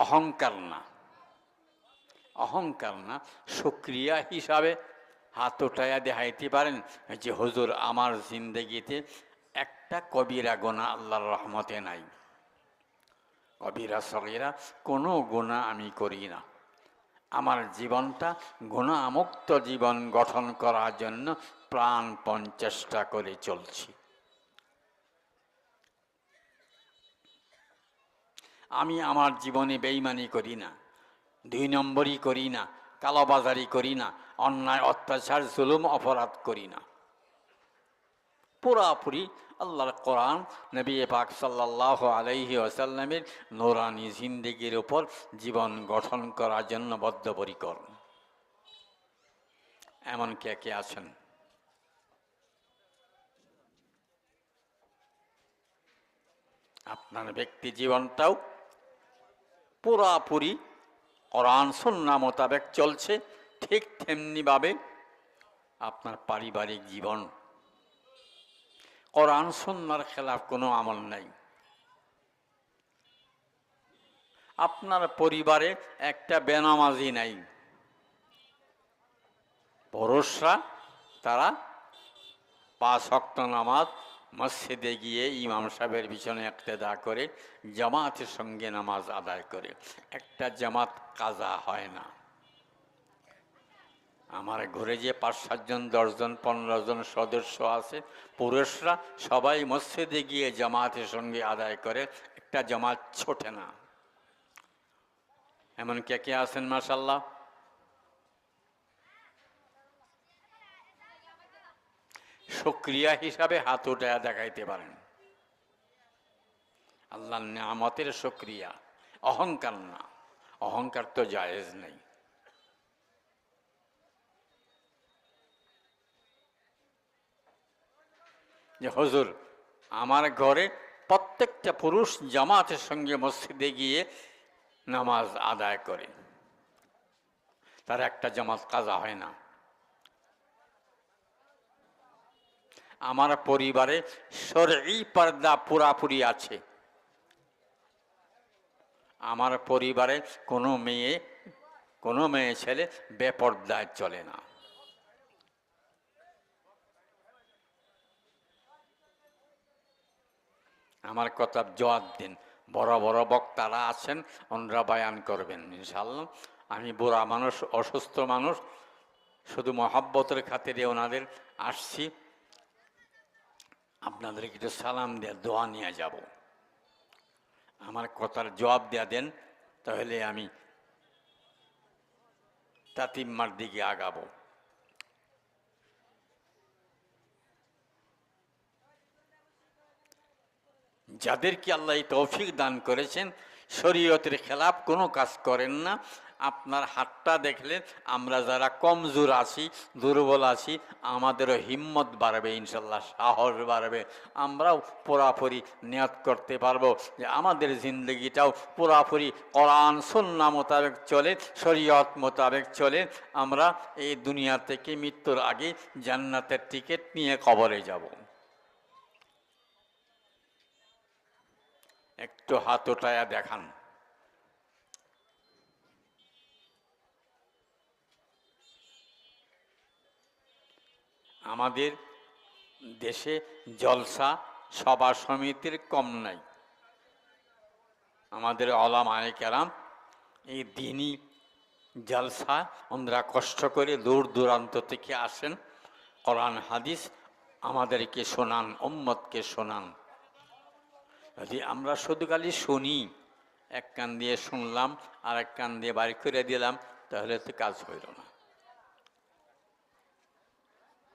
অহংকার না, অহংকার না, শুকরিয়া হিসাবে হাত উঠাইয়া দেখাইতে পারেন যে হুজুর আমার জিন্দেগিতে একটা কবিরা গুনাহ আল্লাহর রহমতে নাই, কবিরা সগীরা কোনো গুনাহ আমি করি না, আমার জীবনটা গুনাহমুক্ত জীবন গঠন করার জন্য প্রাণপণ চেষ্টা করে চলছি। আমি আমার জীবনে বেঈমানি করি না, 2 নম্বরই করি না, কালোবাজারি করি না, অন্যায় অত্যাচার জুলুম অপরাধ করি না। পুরাপুরি আল্লাহর কোরআন, নবী পাক সাল্লাল্লাহু আলাইহি ওয়াসাল্লামের নূরানি জিন্দেগির উপর জীবন গঠন করার জন্য বদ্ধপরিকর। এমন কে কে আছেন? আপনার ব্যক্তি জীবনটাও পুরাপুরি কোরআন সুন্নাহ মোতাবেক চলছে, ঠিক তেমনিভাবে আপনার পারিবারিক জীবন কোরআন সুন্নাহর খেলাফ কোনো আমল নাই। আপনার পরিবারে একটা বেনামাজি নাই, পুরুষরা তারা 5 ওয়াক্ত নামাজ মসজিদে গিয়ে ইমাম সাহেবের পিছনে ইক্তেদা করে জামাতের সঙ্গে নামাজ আদায় করে, একটা জামাত কাজা হয় না। আমার ঘরে যে 5-7 জন 10 জন 15 জন সদস্য আছে, পুরুষরা সবাই মসজিদে গিয়ে জামাতের সঙ্গে আদায় করে, একটা জামাত ছোটে না। এমন কে কে আছেন মাশাআল্লাহ? শুকরিয়া হিসাবে হাত উঠায়া দেখাইতে পারেন, আল্লাহর নিয়ামতের শুকরিয়া, অহংকার না, অহংকার তো জায়েজ নেই। যে হুজুর আমার ঘরে প্রত্যেকটা পুরুষ জামাতের সঙ্গে মসজিদে গিয়ে নামাজ আদায় করে, তার একটা জামাত কাজা হয় না। আমার পরিবারে শরঈ পর্দা পুরাপুরি আছে, আমার পরিবারে কোনো মেয়ে ছেলে বেপর্দায় চলে না। আমার কথা জবাব দিন, বড় বড় বক্তারা আছেন, ওনারা বয়ান করবেন ইনশাআল্লাহ। আমি বুড়া মানুষ, অসুস্থ মানুষ, শুধু মহাব্বতের খাতিরে ওনাদের আসছি, আপনাদের কিছু সালাম দিয়ে দোয়া নিয়ে যাব। আমার কথার জবাব দেয়া দেন, তাহলে আমি তাতিম্মার দিকে আগাবো। যাদেরকে আল্লাহ তৌফিক দান করেছেন, শরীয়তের খেলাফ কোনো কাজ করেন না, আপনার হাতটা দেখলে আমরা যারা কমজোর আছি, দুর্বল আছি, আমাদেরও হিম্মত বাড়বে ইনশাল্লাহ, সাহস বাড়বে। আমরাও পুরাপুরি নিয়ত করতে পারবো যে আমাদের জিন্দগিটাও পুরাপুরি কোরআন সুন্নাহ মোতাবেক চলে, শরীয়ত মোতাবেক চলে। আমরা এই দুনিয়া থেকে মৃত্যুর আগে জান্নাতের টিকিট নিয়ে কবরে যাব। একটু হাত উঠায়া দেখান। আমাদের দেশে জলসা সভা সমিতির কম নাই। আমাদের উলামায়ে কেরাম এই দ্বীনি জলসা ওনারা কষ্ট করে দূর দূরান্ত থেকে আসেন, কোরআন হাদিস আমাদেরকে শোনান, উম্মতকে শোনান। যদি আমরা শুধু খালি শুনি, এক কান দিয়ে শুনলাম আর এক কান দিয়ে বাড়ি করে দিলাম, তাহলে তো কাজ হইল না।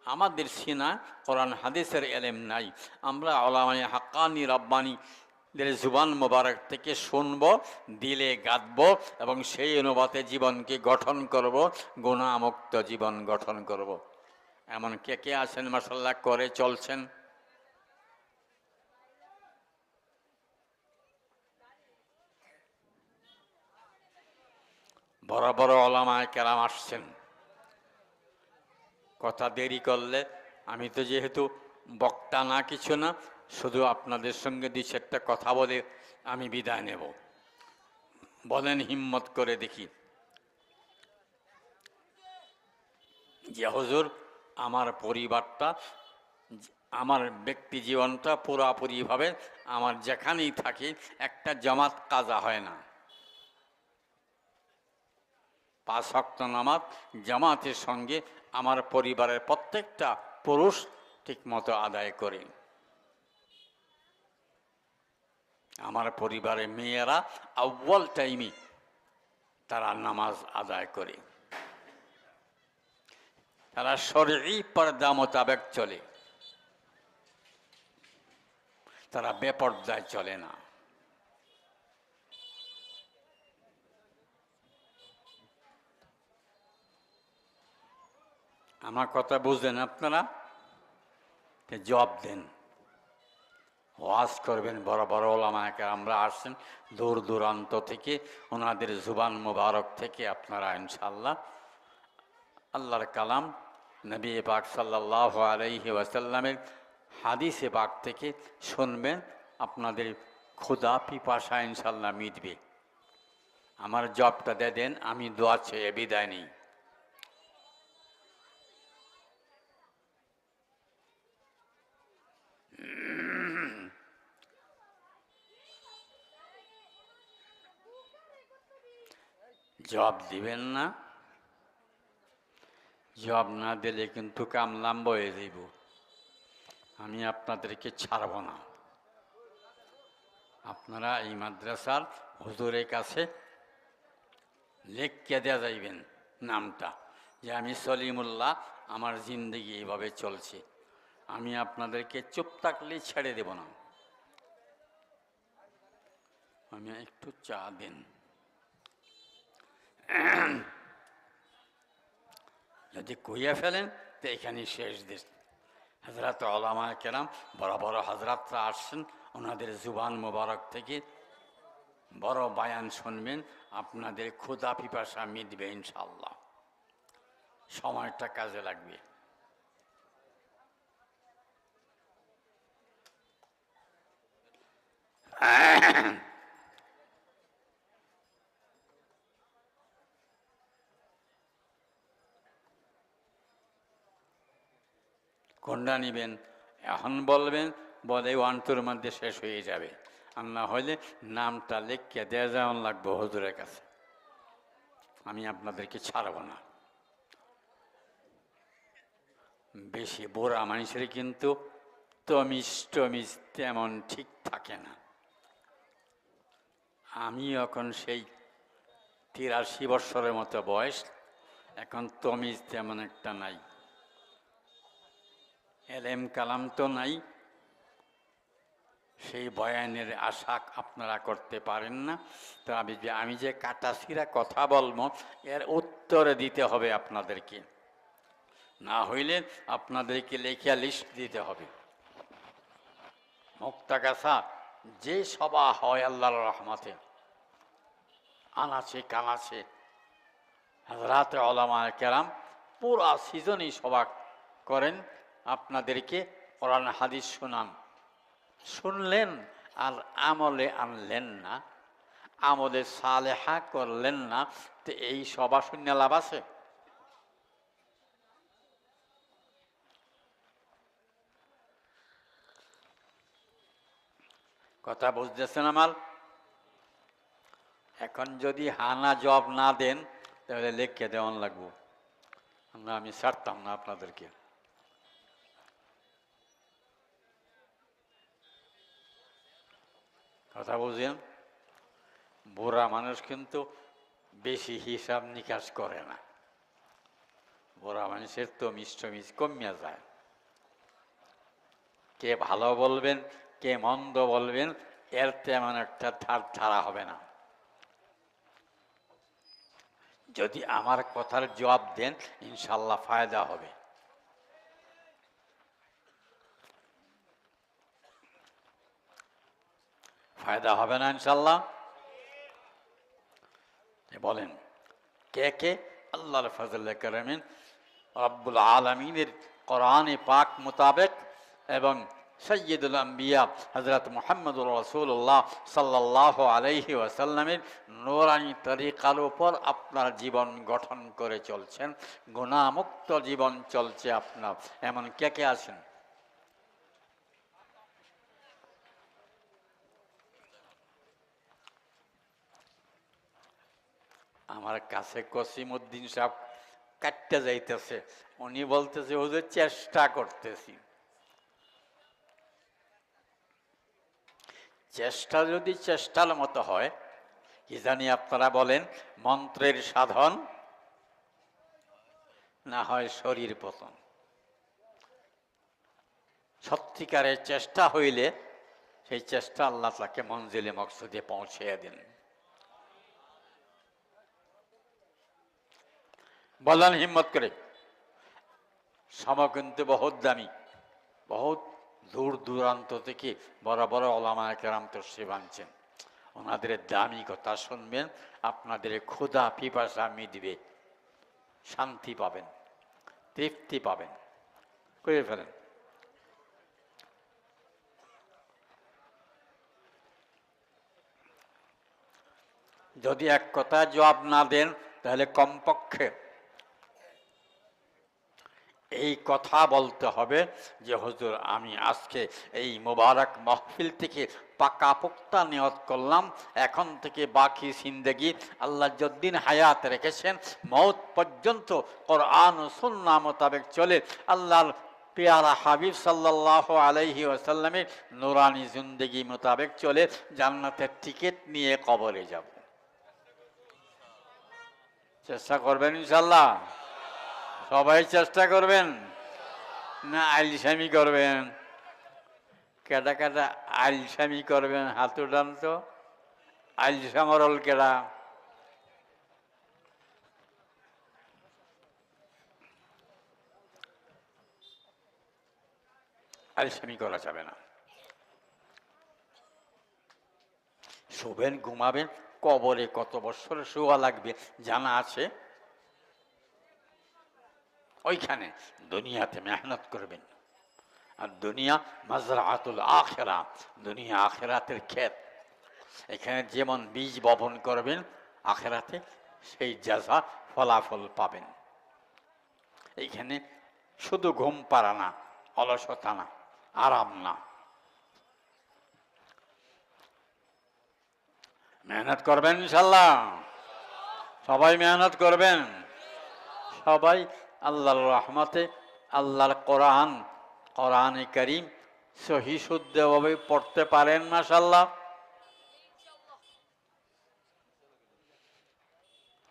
আমাদের সিনা কোরআন হাদিসের এলেম নাই। আমরা উলামায়ে হাক্কানি রব্বানিদের জুবান মোবারক থেকে শুনব, দিলে গাঁথব এবং সেই অনুপাতে জীবনকে গঠন করব, গুনাহমুক্ত জীবন গঠন করব। এমন কে কে আছেন মাশাআল্লাহ করে চলছেন? বড় বড় উলামায়ে কেরাম আসছেন। কথা দেরি করলে, আমি তো যেহেতু বক্তা না, কিছু না, শুধু আপনাদের সঙ্গে 2-4টা কথা বলে আমি বিদায় নেব। বলেন হিম্মত করে দেখি যে হুজুর আমার পরিবারটা, আমার ব্যক্তি জীবনটা পুরাপুরিভাবে আমার যেখানেই থাকি একটা জামাত কাজা হয় না, 5 ওয়াক্ত নামাজ জামাতের সঙ্গে আমার পরিবারের প্রত্যেকটা পুরুষ ঠিকমতো আদায় করে। আমার পরিবারের মেয়েরা আউয়াল টাইমে তারা নামাজ আদায় করে, তারা শরঈ পর্দা মোতাবেক চলে, তারা বেপর্দায় চলে না। আমার কথা বুঝলেন আপনারা? জবাব দেন, ওয়াজ করবেন। বড় বড় ওলামায়ে কেরামরা আসছেন দূর দূরান্ত থেকে, ওনাদের জুবান মুবারক থেকে আপনারা ইনশাআল্লাহ আল্লাহর কালাম নবী পাক সাল্লাল্লাহু আলাইহি ওয়াসাল্লামের হাদিসে পাক থেকে শুনবেন, আপনাদের ক্ষুধা পিপাসা ইনশাআল্লাহ মিটবে। আমার জবটা দিয়ে দেন, আমি দোয়া চেয়ে বিদায় নিই। জবাব দিবেন না? জবাব না দিলে কিন্তু কাম লাম্ব হয়ে যাইব, আমি আপনাদেরকে ছাড়ব না। আপনারা এই মাদ্রাসার হুজুরের কাছে লিখিয়ে দেওয়া যাইবেন নামটা, যে আমি সলিমুল্লাহ, আমার জিন্দগি এইভাবে চলছে, আমি আপনাদেরকে চুপ থাকলেই ছেড়ে দেব না। আমি একটু চা দেন। যদি কইয়া ফেলেন তো এখানেই শেষ দেশ। হযরত উলামায়ে কেরাম বড় বড় হযরতরা আসছেন, ওনাদের জুবান মোবারক থেকে বড় বায়ান শুনবেন, আপনাদের ক্ষুধা পিপাসা মিটবে ইনশাআল্লাহ। সময়টা কাজে লাগবে। কোনটা নিবেন এখন বলবেন, বলে 1-2-র মধ্যে শেষ হয়ে যাবে, আর না হলে নামটা লিখে দেওয়া যেমন লাগবে হুজুরের কাছে, আমি আপনাদেরকে ছাড়ব না। বেশি বুড়া মানুষের কিন্তু তমিজ টমিজ তেমন ঠিক থাকে না। আমি এখন সেই 83 বৎসরের মতো বয়স, এখন তমিজ তেমন একটা নাই, এলেম কালাম তো নাই, সেই বয়ানের আশা আপনারা করতে পারেন না। তো আমি যে কাটাছিরা কথা বলবো এর উত্তর দিতে হবে আপনাদেরকে, না হইলে আপনাদেরকে লেখিয়া লিস্ট দিতে হবে। মুক্তাগাছা যে সভা হয় আল্লাহর রহমতে, আনাচে কানাচে হযরত উলামায়ে কেরাম পুরা সিজনই সভা করেন, আপনাদেরকে কোরআন হাদিস শোনান, শুনলেন আর আমলে আনলেন না, আমলে সালেহা করলেন না, তো এই সভা শূন্য লাভ আছে? কথা বুঝতেছেন আমার? এখন যদি হানা জবাব না দেন তাহলে লিখে দেওয়ান লাগবো, আমি ছাড়তাম না আপনাদেরকে। কথা বুঝেন? বুড়া মানুষ কিন্তু বেশি হিসাব নিকাশ করে না, বুড়া মানুষের তো মিষ্টমিজ কমিয়া যায়। কে ভালো বলবেন কে মন্দ বলবেন এর তেমন একটা ধারা হবে না। যদি আমার কথার জবাব দেন ইনশাল্লাহ ফায়দা হবে। ফায়দা হবে না ইনশাল্লাহ? বলেন কে কে আল্লাহর ফজলে কারামিন রব্বুল আলামিনের কোরআনে পাক মোতাবেক এবং সৈয়দুল আম্বিয়া হযরত মুহাম্মদুর রাসূলুল্লাহ সাল্লাল্লাহু আলাইহি ওয়াসাল্লামের নূরানি তরিকার উপর আপনার জীবন গঠন করে চলছেন, গুনাহমুক্ত জীবন চলছে আপনার। এমন কে কে আছেন? আমার কাছে কসিমউদ্দিন সাহেব কাটতে যাইতেছে, উনি বলতেছে হুজুর চেষ্টা করতেছি। চেষ্টা যদি চেষ্টার মতো হয়, কি জানি আপনারা বলেন মন্ত্রের সাধন না হয় শরীর পতন। সত্যিকারের চেষ্টা হইলে সেই চেষ্টা আল্লাহ তাকে মঞ্জিলে মকসুদে পৌঁছিয়ে দেন। বলেন হিম্মত করে। সময় কিন্তু বহুত দামি, বহুত দূর দূরান্ত থেকে বড় বড় ওলামায়ে কেরাম তশরিফ আনছেন। ওনাদের দামি কথা শুনবেন, আপনাদের ক্ষুধা পিপাসা মিটবে, শান্তি পাবেন, তৃপ্তি পাবেন। করে ফেলেন। যদি এক কথা জবাব না দেন তাহলে কমপক্ষে এই কথা বলতে হবে যে হুজুর আমি আজকে এই মোবারক মাহফিল থেকে পাকা পোক্তা নিয়ত করলাম, এখন থেকে বাকি জিন্দেগি আল্লাহ যতদিন হায়াত রেখেছেন মওত পর্যন্ত কোরআন ও সুন্নাহ মোতাবেক চলে আল্লাহর পেয়ারা হাবিব সাল্লাল্লাহু আলাইহি ওয়াসাল্লামের নূরানি জিন্দেগি মোতাবেক চলে জান্নাতের টিকিট নিয়ে কবরে যাব। চেষ্টা করবেন ইনশাআল্লাহ? সবাই চেষ্টা করবেন না আইলসামি করবেন? কেডা কেডা আইলসামি করবেন হাত উঠান তো। আইলসামরল কেডা? আইলসামি করা যাবে না। শোবেন, ঘুমাবেন, কবরে কত বছর শোয়া লাগবে জানা আছে? ওইখানে দুনিয়াতে মেহনত করবেন। আর দুনিয়া মাজরাতুল আখিরা, দুনিয়া আখিরাতের ক্ষেত। এখানে যেমন বীজ বপন করবেন আখিরাতে সেই জাযা ফলাফল পাবেন। এইখানে শুধু ঘুম পাড়া না, অলসতা না, আরাম না, মেহনত করবেন ইনশাআল্লাহ। সবাই মেহনত করবেন। সবাই আল্লাহর রহমতে আল্লাহর কোরআন, কোরআনে কারীম সহি শুদ্ধভাবে পড়তে পারেন মাশাআল্লাহ।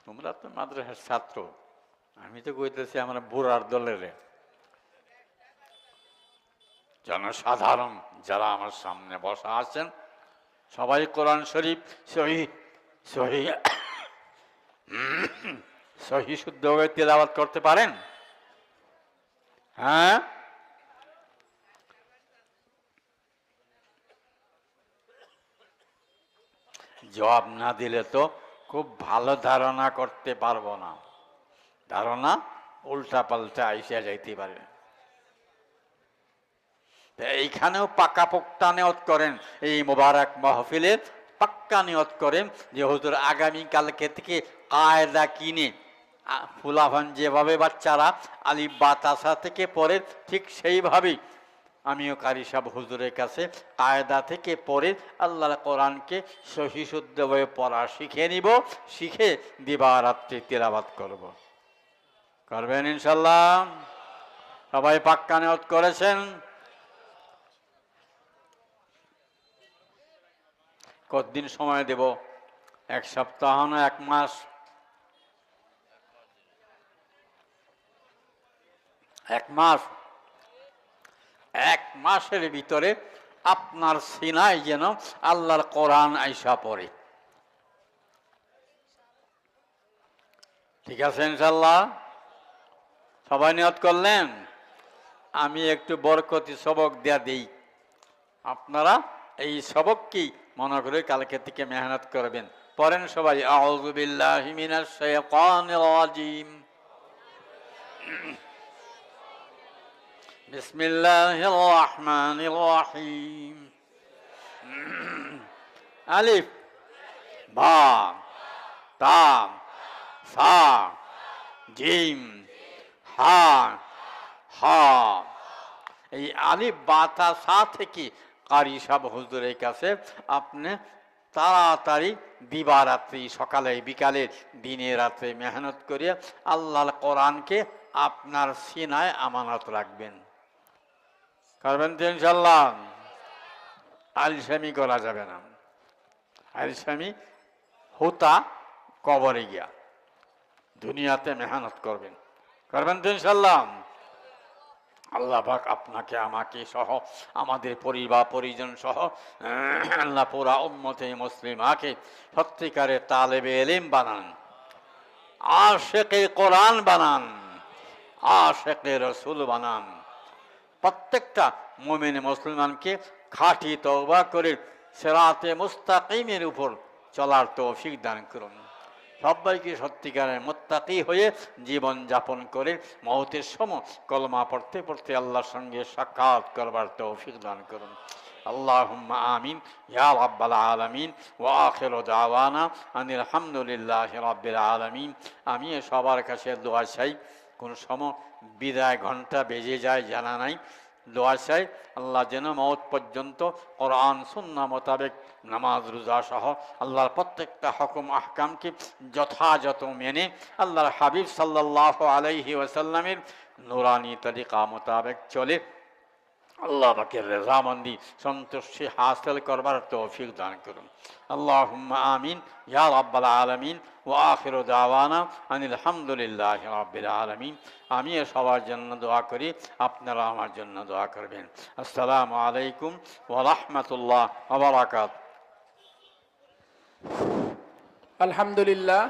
তোমরা তো মাদ্রাসার ছাত্র, আমি তো কইতেছি আমরা বুড়ার দলের জনসাধারণ যারা আমার সামনে বসা আছেন সবাই কোরআন শরীফ সহি সহি সহি শুদ্ধভাবে তেলাওয়াত করতে পারেন? হ্যাঁ, জবাব না দিলে তো খুব ভালো ধারণা করতে পারবো না, ধারণা উল্টা পাল্টা আইসা যাইতে পারে। এইখানেও পাকা পোক্তা নিয়ত করেন, এই মোবারক মাহফিলে পাক্কা নিয়ত করেন যে হুজুর আগামীকালকে থেকে কায়দা কিনে ফুলাফান যেভাবে বাচ্চারা আলিফ বা তাসা থেকে পড়ে ঠিক সেইভাবেই আমিও কারি সাহেব হুজুরের কাছে কায়দা থেকে পড়ে আল্লাহর কোরআনকে সহি শুদ্ধভাবে পড়া শিখে নিব, শিখে দিবারাত্রি তিলাওয়াত করব। করবেন ইনশাল্লাহ? সবাই পাক্কা নিয়ত করেছেন? কতদিন সময় দেব? এক সপ্তাহ না এক মাস? এক মাস। এক মাসের ভিতরে আপনার সিনায় যেন আল্লাহর কোরআন আইসা পড়ে। ঠিক আছে ইনশাল্লাহ? সবাই নিয়ত করলেন? আমি একটু বরকতি সবক দেয়া দিই, আপনারা এই সবক কি মনে করে কালকে থেকে মেহনত করবেন। পড়েন সবাই, আউযু বিল্লাহি মিনাশ শাইতানির রাজিম, বিসমিল্লাহির রহমানির রহিম। আলিফ, বা, তা, সা, জিম, হা, হা। এই আলিফ, বা, তা, সা থেকে কারি সাহেব হুজুরের কাছে আপনি তাড়াতাড়ি দিবারাত্রি, সকালে বিকালে দিনে রাত্রে মেহনত করে আল্লাহর কোরআনকে আপনার সিনায় আমানত রাখবেন। করবেন তো ইনশাল্লাহ? আলসামি করা যাবে না। আলসামি হোতা কবরে গিয়া, দুনিয়াতে মেহনত করবেন। করবেন তো ইনশাল্লাহ? আল্লাহ পাক আপনাকে আমাকে সহ আমাদের পরিবার পরিজন সহ আল্লাহ পুরা উম্মতে মুসলিমাকে সত্যিকারে তালেবে ইলম বানান, আশিকে কোরআন বানান, আশিকে রসুল বানান। প্রত্যেকটা মুমিন মুসলমানকে খাঁটি তওবা করে সিরাতে মুস্তাকিমের উপর চলার তৌফিক দান করুন। সবাইকে সত্যিকারের মুত্তাকি হয়ে জীবন যাপন করে মওতের সময় কলমা পড়তে পড়তে আল্লাহর সঙ্গে সাক্ষাৎ করবার তৌফিক দান করুন। আল্লাহুম্মা আমিন ইয়া রাব্বাল আলামিন ওয়া আখিরু দাওয়ানা আনিল হামদুলিল্লাহি রাব্বিল আলামিন। আমি সবার কাছে দোয়া চাই, কোন সময় বিদায় ঘন্টা বেজে যায় জানা নাই, দোয়া চাই আল্লাহ যেন মওত পর্যন্ত কোরআন সুন্নাহ মোতাবেক নামাজ রোজা সহ আল্লাহর প্রত্যেকটা হুকুম আহকামকে যথাযথ মেনে আল্লাহর হাবিব সাল্লাল্লাহু আলাইহি ওয়াসাল্লামের নুরানি তরিকা মোতাবেক চলে আল্লাহ পাকের রেজামন্দি সন্তুষ্টি হাসিল করবার তৌফিক দান করুন। আল্লাহুম্মা আমিন ইয়া রাব্বাল আলামিন ওয়া আখিরু দাওয়ানা আনিল হামদুলিল্লাহি রাব্বিল আলামিন। আমি সবার জন্য দোয়া করি, আপনারা আমার জন্য দোয়া করবেন। আসসালামু আলাইকুম ওয়া রাহমাতুল্লাহ ওয়া বারাকাতুহু। আলহামদুলিল্লাহ।